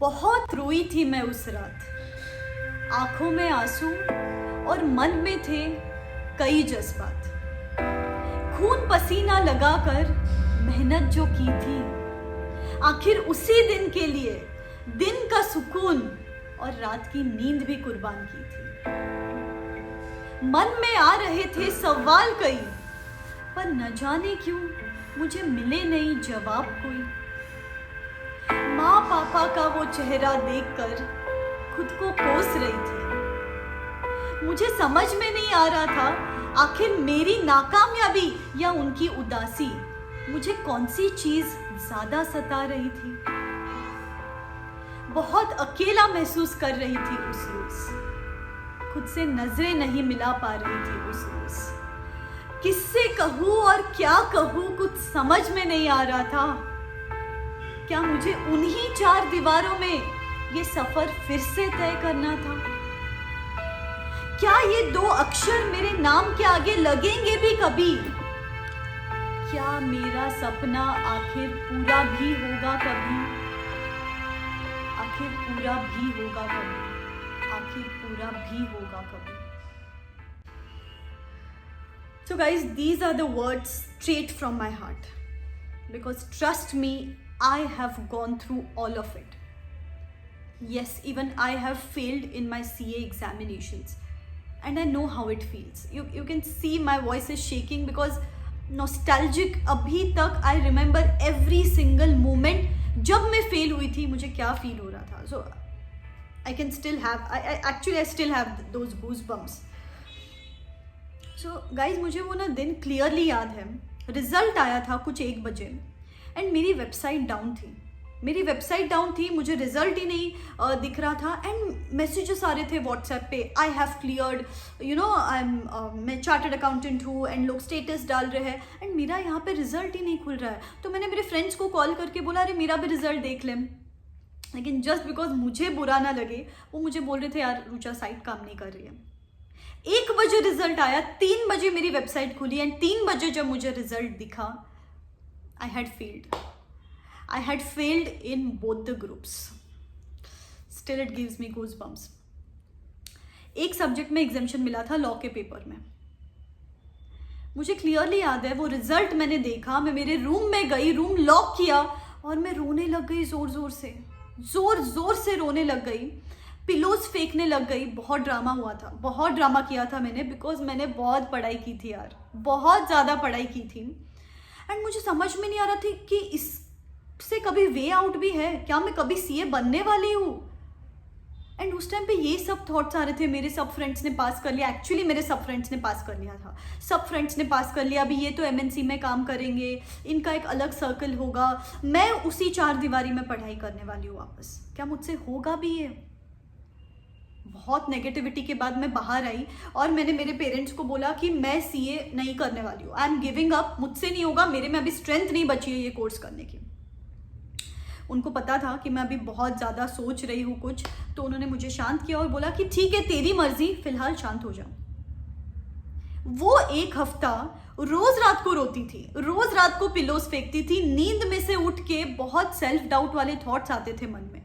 बहुत रोई थी मैं उस रात, आंखों में आंसू और मन में थे कई जज्बात। खून पसीना लगाकर मेहनत जो की थी, आखिर उसी दिन के लिए दिन का सुकून और रात की नींद भी कुर्बान की थी। मन में आ रहे थे सवाल कई, पर न जाने क्यों मुझे मिले नहीं जवाब कोई। माँ पापा का वो चेहरा देखकर खुद को कोस रही थी। मुझे समझ में नहीं आ रहा था आखिर मेरी नाकामयाबी या उनकी उदासी, मुझे कौन सी चीज ज्यादा सता रही थी। बहुत अकेला महसूस कर रही थी उस रोज, खुद से नजरें नहीं मिला पा रही थी उस रोज। किससे कहूँ और क्या कहूँ कुछ समझ में नहीं आ रहा था। क्या मुझे उन्हीं चार दीवारों में ये सफर फिर से तय करना था? क्या ये दो अक्षर मेरे नाम के आगे लगेंगे भी कभी? क्या मेरा सपना आखिर पूरा भी होगा कभी? आखिर पूरा भी होगा कभी? आखिर पूरा भी होगा कभी? So guys, these are the words straight from my heart. Because trust me, I have gone through all of it. Yes, even I have failed in my CA examinations. And I know how it feels. You can see my voice is shaking because nostalgic abhi tak I remember every single moment जब मैं fail हुई थी मुझे क्या feel हो रहा था. So I can still have, I still have those goosebumps. So guys, मुझे वो ना दिन clearly याद है. रिजल्ट आया था कुछ 1 बजे एंड मेरी वेबसाइट डाउन थी, मुझे रिजल्ट ही नहीं दिख रहा था एंड मैसेजेस आ रहे थे व्हाट्सएप पे, I have cleared, you know मैं चार्टर्ड अकाउंटेंट हूँ एंड लोग स्टेटस डाल रहे हैं एंड मेरा यहाँ पे रिजल्ट ही नहीं खुल रहा है. तो मैंने मेरे फ्रेंड्स को कॉल करके बोला अरे मेरा भी रिजल्ट देख लें, लेकिन जस्ट बिकॉज मुझे बुरा ना लगे वो मुझे बोल रहे थे यार रुचा साइट काम नहीं कर रही है. 1 बजे रिजल्ट आया, 3 बजे मेरी वेबसाइट खुली एंड 3 बजे जब मुझे रिजल्ट दिखा, I had failed in both the groups. Still it gives me goosebumps. एक सब्जेक्ट में एग्जामिशन मिला था लॉ के पेपर में. मुझे क्लियरली याद है वो रिजल्ट मैंने देखा, मैं मेरे रूम में गई, रूम लॉक किया और मैं रोने लग गई जोर जोर से रोने लग गई, पिलोज फेंकने लग गई. बहुत ड्रामा हुआ था, बहुत ड्रामा किया था मैंने, बिकॉज मैंने बहुत पढ़ाई की थी यार, बहुत ज़्यादा पढ़ाई की थी एंड मुझे समझ में नहीं आ रहा था कि इससे कभी वे आउट भी है क्या, मैं कभी सीए बनने वाली हूँ. एंड उस टाइम पे ये सब थॉट्स आ रहे थे. मेरे सब फ्रेंड्स ने पास कर लिया, एक्चुअली मेरे सब फ्रेंड्स ने पास कर लिया था, सब फ्रेंड्स ने पास कर लिया. अभी ये तो एमएनसी में काम करेंगे, इनका एक अलग सर्कल होगा, मैं उसी 4 दीवारी में पढ़ाई करने वाली हूँ वापस. क्या मुझसे होगा भी ये? बहुत नेगेटिविटी के बाद मैं बाहर आई और मैंने मेरे पेरेंट्स को बोला कि मैं सीए नहीं करने वाली हूँ, आई एम गिविंग अप, मुझसे नहीं होगा, मेरे में अभी स्ट्रेंथ नहीं बची है ये कोर्स करने की. उनको पता था कि मैं अभी बहुत ज़्यादा सोच रही हूँ कुछ, तो उन्होंने मुझे शांत किया और बोला कि ठीक है तेरी मर्जी, फिलहाल शांत हो जाओ. वो 1 हफ्ता रोज रात को रोती थी, रोज रात को पिलोस फेंकती थी, नींद में से उठ के बहुत सेल्फ डाउट वाले थॉट्स आते थे मन में,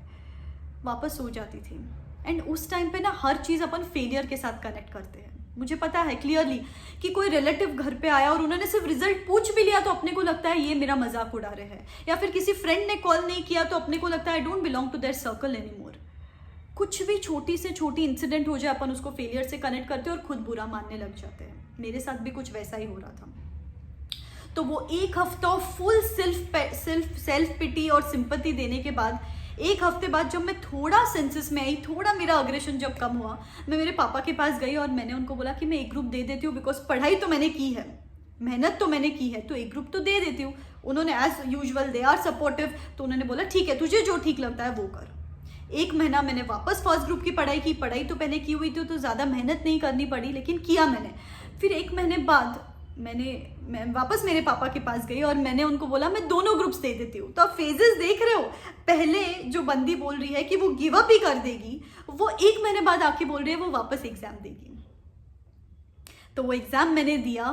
वापस सो जाती थी. एंड उस टाइम पे ना हर चीज़ अपन फेलियर के साथ कनेक्ट करते हैं. मुझे पता है क्लियरली कि कोई रिलेटिव घर पे आया और उन्होंने सिर्फ रिजल्ट पूछ भी लिया तो अपने को लगता है ये मेरा मजाक उड़ा रहे हैं, या फिर किसी फ्रेंड ने कॉल नहीं किया तो अपने को लगता है I don't belong to their circle any more. कुछ भी छोटी से छोटी इंसिडेंट हो जाए अपन उसको फेलियर से कनेक्ट करते हैं और खुद बुरा मानने लग जाते हैं. मेरे साथ भी कुछ वैसा ही हो रहा था. तो वो 1 हफ्ता फुल सेल्फ पिटी और सिंपैथी देने के बाद 1 हफ्ते बाद जब मैं थोड़ा सेंसेस में आई, थोड़ा मेरा अग्रेशन जब कम हुआ, मैं मेरे पापा के पास गई और मैंने उनको बोला कि मैं एक ग्रुप दे देती हूँ, बिकॉज पढ़ाई तो मैंने की है, मेहनत तो मैंने की है, तो एक ग्रुप तो दे देती हूँ. उन्होंने as usual they are supportive, तो उन्होंने बोला ठीक है तुझे जो ठीक लगता है वो कर. 1 महीना मैंने वापस फर्स्ट ग्रुप की पढ़ाई की. पढ़ाई तो पहले की हुई थी तो ज़्यादा मेहनत नहीं करनी पड़ी, लेकिन किया मैंने. फिर 1 महीने बाद मैं वापस मेरे पापा के पास गई और मैंने उनको बोला मैं दोनों ग्रुप्स दे देती हूँ. तो आप फेजेस देख रहे हो, पहले जो बंदी बोल रही है कि वो गिव अप ही कर देगी, वो 1 महीने बाद आके बोल रही है वो वापस एग्जाम देगी. तो वो एग्जाम मैंने दिया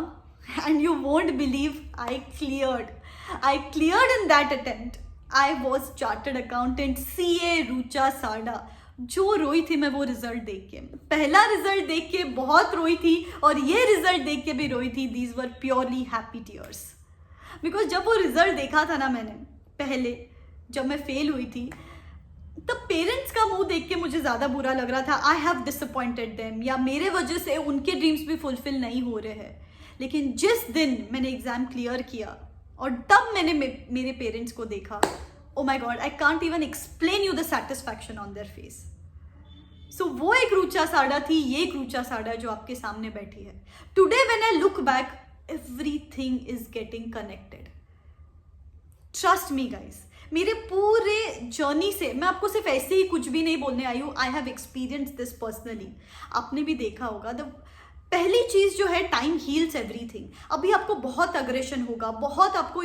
and you won't believe I cleared in that attempt. I was chartered accountant CA Rucha साडा। जो रोई थी मैं वो रिजल्ट देख के, पहला रिजल्ट देख के बहुत रोई थी और ये रिजल्ट देख के भी रोई थी। These were purely happy tears, because जब वो रिजल्ट देखा था ना मैंने पहले, जब मैं फेल हुई थी, तब पेरेंट्स का मुंह देख के मुझे ज़्यादा बुरा लग रहा था। आई हैव डिसअपॉइंटेड देम, या मेरे वजह से उनके ड्रीम्स भी फुलफिल नहीं हो रहे हैं। लेकिन जिस दिन मैंने एग्ज़ाम क्लियर किया और तब मैंने मेरे पेरेंट्स को देखा, oh my god, I can't even explain you the satisfaction on their face. So वो एक रुचा साडा थी, ये एक रुचा साडा जो आपके सामने बैठी है। Today when I look back, everything is getting connected. Trust me guys, मेरे पूरे जर्नी से मैं आपको सिर्फ ऐसे ही कुछ भी नहीं बोलने आई हूँ। I have experience this personally. आपने भी देखा होगा, पहली चीज़ जो है, टाइम हील्स एवरीथिंग। अभी आपको बहुत अग्रेशन होगा, बहुत आपको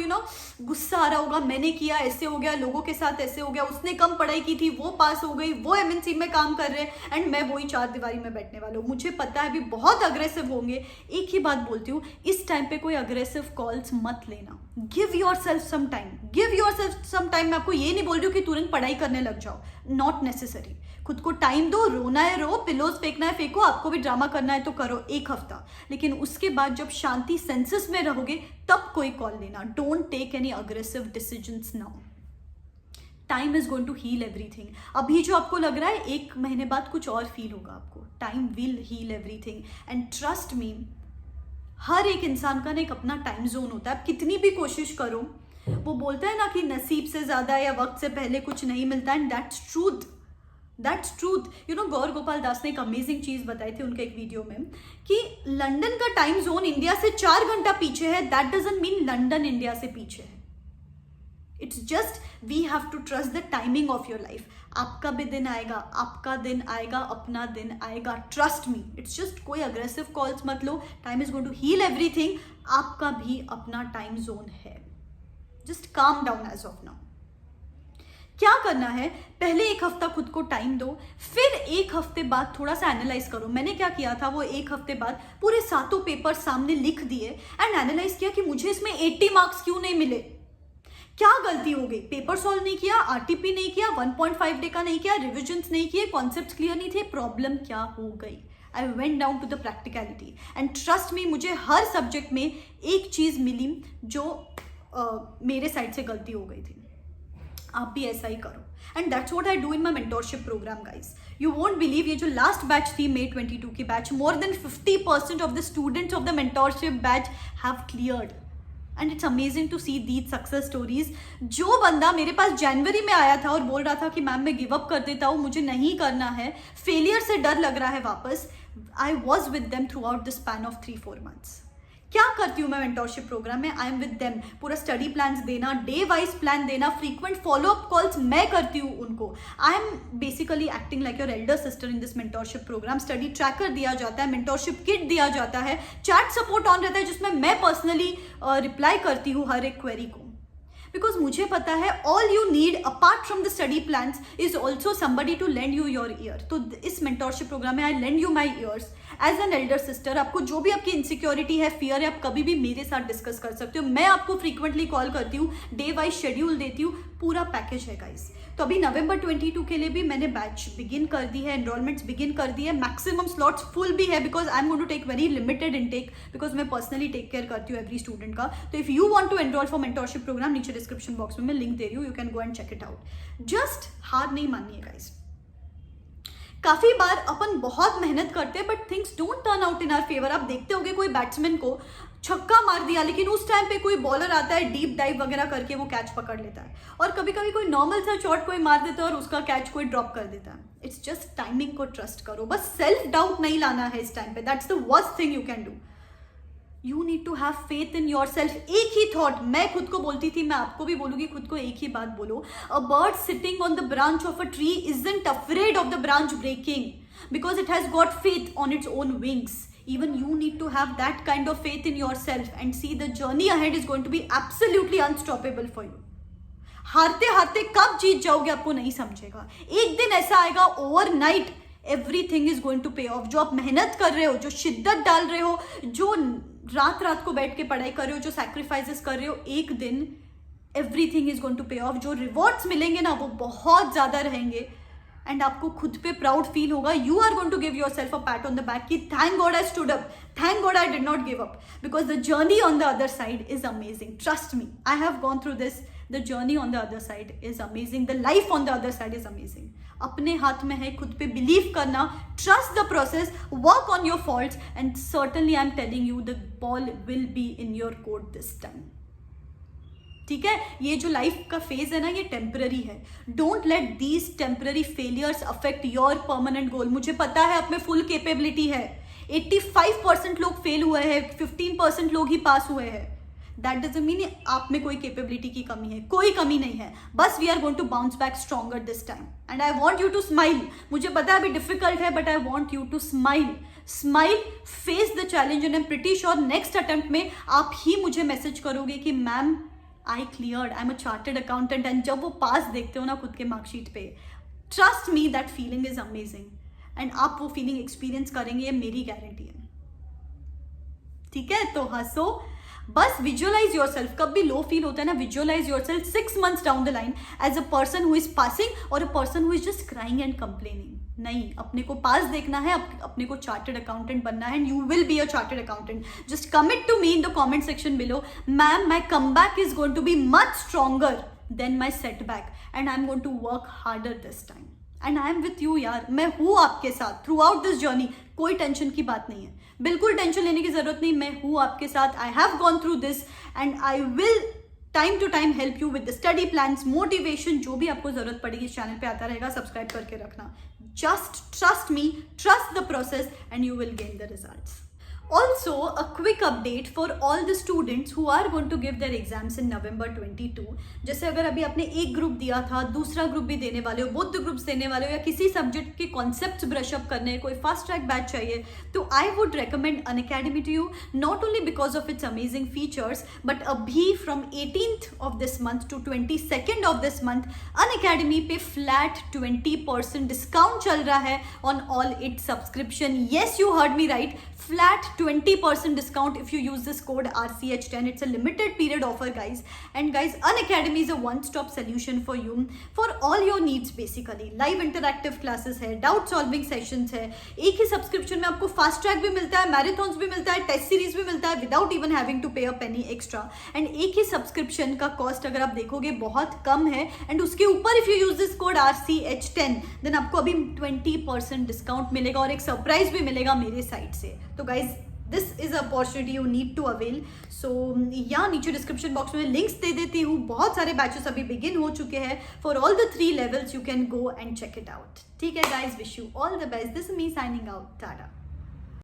गुस्सा आ रहा होगा, मैंने किया ऐसे हो गया, लोगों के साथ ऐसे हो गया, उसने कम पढ़ाई की थी वो पास हो गई, वो MNC में काम कर रहे हैं एंड मैं वही 4 दीवारी में बैठने वाला हूँ। मुझे पता है अभी बहुत अग्रेसिव होंगे। एक ही बात बोलती हूँ, इस टाइम पे कोई अग्रेसिव कॉल्स मत लेना। Give yourself some time, give yourself some time. मैं आपको ये नहीं बोल रही हूँ कि तुरंत पढ़ाई करने लग जाओ, नॉट नेसेसरी। खुद को टाइम दो, रोना है रो, पिलोज फेंकना है फेंको, आपको भी ड्रामा करना है तो करो 1 हफ्ता। लेकिन उसके बाद जब शांति सेंसेस में रहोगे तब कोई कॉल लेना। Don't take any aggressive decisions now. Time is going to heal everything. अभी जो आपको लग रहा है 1 महीने बाद कुछ और फील होगा आपको। Time will heal everything and trust me, हर एक इंसान का ना एक अपना टाइम जोन होता है। आप कितनी भी कोशिश करो, वो बोलता है ना कि नसीब से ज्यादा या वक्त से पहले कुछ नहीं मिलता, and that's truth. That's truth. Gaur Gopal Das ने एक अमेजिंग चीज बताई थी उनके एक वीडियो में कि लंदन का टाइम जोन इंडिया से 4 घंटा पीछे है। That doesn't mean London India से पीछे है। It's just we have to trust the timing of your life. आपका भी दिन आएगा, आपका दिन आएगा, अपना दिन आएगा। ट्रस्ट मी, इट्स जस्ट कोई अग्रेसिव कॉल्स मत लो। Time is going to heal everything. आपका भी अपना टाइम जोन है। Just calm down as of now. क्या करना है, पहले 1 हफ्ता खुद को टाइम दो, फिर 1 हफ्ते बाद थोड़ा सा एनालाइज करो। मैंने क्या किया था, वो 1 हफ्ते बाद पूरे 7 पेपर सामने लिख दिए एंड एनालाइज किया कि मुझे इसमें 80 मार्क्स क्यों नहीं मिले, क्या गलती हो गई। पेपर सॉल्व नहीं किया, RTP नहीं किया, 1.5 डे का नहीं किया, रिविजन्स नहीं किए, कॉन्सेप्ट क्लियर नहीं थे, प्रॉब्लम क्या हो गई। I went down to the practicality and trust me, मुझे हर सब्जेक्ट में एक चीज मिली जो मेरे साइड से गलती हो गई थी। आप भी ऐसा ही करो and that's what I do in my mentorship programme guys. You won't believe, ये जो लास्ट बैच थी May 22 की batch, more than 50% of the students of the mentorship batch have cleared and it's amazing to see these success stories. जो बंदा मेरे पास जनवरी में आया था और बोल रहा था कि मैम मैं गिव अप कर देता हूँ, मुझे नहीं करना है, फेलियर से डर लग रहा है वापस, I was with them throughout the span of 3-4 months. क्या करती हूँ मैं मेंटोरशिप प्रोग्राम में, आई एम विद देम। पूरा स्टडी प्लान्स देना, डे वाइज प्लान देना, फ्रीक्वेंट फॉलोअप कॉल्स मैं करती हूँ उनको। I am basically acting like your elder sister in this mentorship programme. Study tracker दिया जाता है, मेंटोरशिप किट दिया जाता है, चैट सपोर्ट ऑन रहता है जिसमें मैं पर्सनली रिप्लाई करती हूँ हर एक क्वेरी को। बिकॉज मुझे पता है all you need apart from the study plans is also somebody to lend you your ear. तो इस मेंटोरशिप प्रोग्राम में I lend you my ears as an elder sister. आपको जो भी आपकी इनसिक्योरिटी है, फियर है, आप कभी भी मेरे साथ डिस्कस कर सकते हो। मैं आपको फ्रीक्वेंटली कॉल करती हूँ, डे वाइज शेड्यूल देती हूँ, पूरा पैकेज है गाइस। तो अभी नवंबर 22 के लिए भी मैंने बैच बिगिन कर दी है, एनरोलमेंट्स बिगिन कर दी है, मैक्सिमम स्लॉट्स फुल भी है because I am going to take very limited intake because मैं पर्सनली टेक केयर करती हूँ एवरी स्टूडेंट का। तो if you want to enrol for mentorship programme, नीचे डिस्क्रिप्शन बॉक्स में मैं लिंक दे रही हूँ, you can go and check it out. Just हार नहीं माननी है गाइस। काफी बार अपन बहुत मेहनत करते हैं but things don't turn out in our favour. आप देखते होंगे कोई बैट्समैन को छक्का मार दिया, लेकिन उस टाइम पे कोई बॉलर आता है डीप डाइव वगैरह करके वो कैच पकड़ लेता है, और कभी कभी कोई नॉर्मल सा शॉट कोई मार देता है और उसका कैच कोई ड्रॉप कर देता है। इट्स जस्ट टाइमिंग को ट्रस्ट करो, बस सेल्फ डाउट नहीं लाना है इस टाइम पे। That's the worst thing you can do. You need to have faith in yourself. एक ही थॉट मैं खुद को बोलती थी, मैं आपको भी बोलूंगी, खुद को एक ही बात बोलो, a bird sitting on the branch of a tree isn't afraid of the branch breaking because it has got faith on its own wings. Even you need to have that kind of faith in yourself and see the journey ahead is going to be absolutely unstoppable for you. हारते हारते कब जीत जाओगे आपको नहीं समझेगा। एक दिन ऐसा आएगा, overnight everything is going to pay off. जो आप मेहनत कर रहे हो, जो शिद्दत डाल रहे हो, जो रात रात को बैठ के पढ़ाई कर रहे हो, जो सैक्रिफाइसेस कर रहे हो, एक दिन everything is going to pay off. जो रिवॉर्ड्स मिलेंगे ना वो बहुत ज़्यादा रहेंगे एंड आपको खुद पे प्राउड फील होगा. You are going to give yourself a pat on the back कि thank god I stood up, thank god I did not give up, because the journey on the other side is amazing. Trust me, I have gone through this. The journey on the other side is amazing. The life on the other side is amazing. अपने हाथ में है, खुद पे believe करना, trust the process, work on your faults and certainly I am telling you the ball will be in your court this time. ठीक है, ये जो लाइफ का फेज है ना ये टेम्पररी है. Don't let these temporary failures affect your permanent goal. मुझे पता है आप में फुल कैपेबिलिटी है. 85% लोग फेल हुए हैं, 15% लोग ही पास हुए हैं. दैट डजंट मीन आप में कोई कैपेबिलिटी की कमी है. कोई कमी नहीं है. बस we are going to bounce back stronger this time and I want you to smile. मुझे पता है अभी डिफिकल्ट है but I want you to smile. Smile, face the challenge and I am pretty sure next attempt में आप ही मुझे message करोगे कि ma'am I cleared, I am a chartered accountant. And जब वो पास देखते हो ना खुद के मार्कशीट पे, trust me that feeling is amazing. And आप वो फीलिंग एक्सपीरियंस करेंगे, ये मेरी गारंटी है. ठीक है, तो हंसो, बस विजुअलाइज योर सेल्फ. कब भी लो फील होता है ना, visualise yourself 6 months down the line as a person who is passing और a person who is just crying and complaining. नहीं, अपने को पास देखना है, अपने को चार्टर्ड अकाउंटेंट बनना है and you will be a chartered accountant. Just commit to me in the comment section below, ma'am my comeback is going to be much stronger than my setback and I am going to work harder this time. And I am with you यार. मैं हूँ आपके साथ throughout this journey. कोई tension की बात नहीं है, बिल्कुल टेंशन लेने की जरूरत नहीं. मैं हूँ आपके साथ. I have gone through this and I will time to time help you with the study plans, motivation. जो भी आपको जरूरत पड़ेगी इस चैनल पे आता रहेगा. सब्सक्राइब करके रखना. Just trust me, trust the process and you will gain the results. Also, a quick update for all the students who are going to give their exams in November 22. जैसे अगर अभी आपने एक ग्रुप दिया था, दूसरा ग्रुप भी देने वाले हो, बोथ ग्रुप्स देने वाले हो, या किसी सब्जेक्ट के कॉन्सेप्ट्स ब्रश अप करने हैं, कोई फास्ट ट्रैक बैच चाहिए, तो I would recommend Unacademy to you. Not only because of its amazing features but अभी from 18th of this month to 22nd of this month Unacademy पे flat 20% discount चल रहा है on all its subscription. Yes, you heard me right. Flat 20% discount if you use this code RCH10. It's a limited period offer, guys. And guys, Unacademy is a one-stop solution for you for all your needs basically. Live interactive classes है, doubt solving sessions है. एक ही subscription में आपको fast track भी मिलता है, marathons भी मिलता है, टेस्ट सीरीज भी मिलता है without even having to pay a penny extra. And एक ही सब्सक्रिप्शन का कॉस्ट अगर आप देखोगे बहुत कम है. एंड उसके ऊपर if you use this code RCH10 then आपको अभी 20% डिस्काउंट मिलेगा और एक सरप्राइज भी मिलेगा मेरे साइड से. तो guys this is opportunity you need to avail. So यहाँ नीचे डिस्क्रिप्शन बॉक्स में लिंक्स दे देती हूँ. बहुत सारे बैचेस अभी बिगिन हो चुके हैं. For all the 3 levels you can go and check it out. ठीक है guys, wish you all the best. This me signing out. Tata.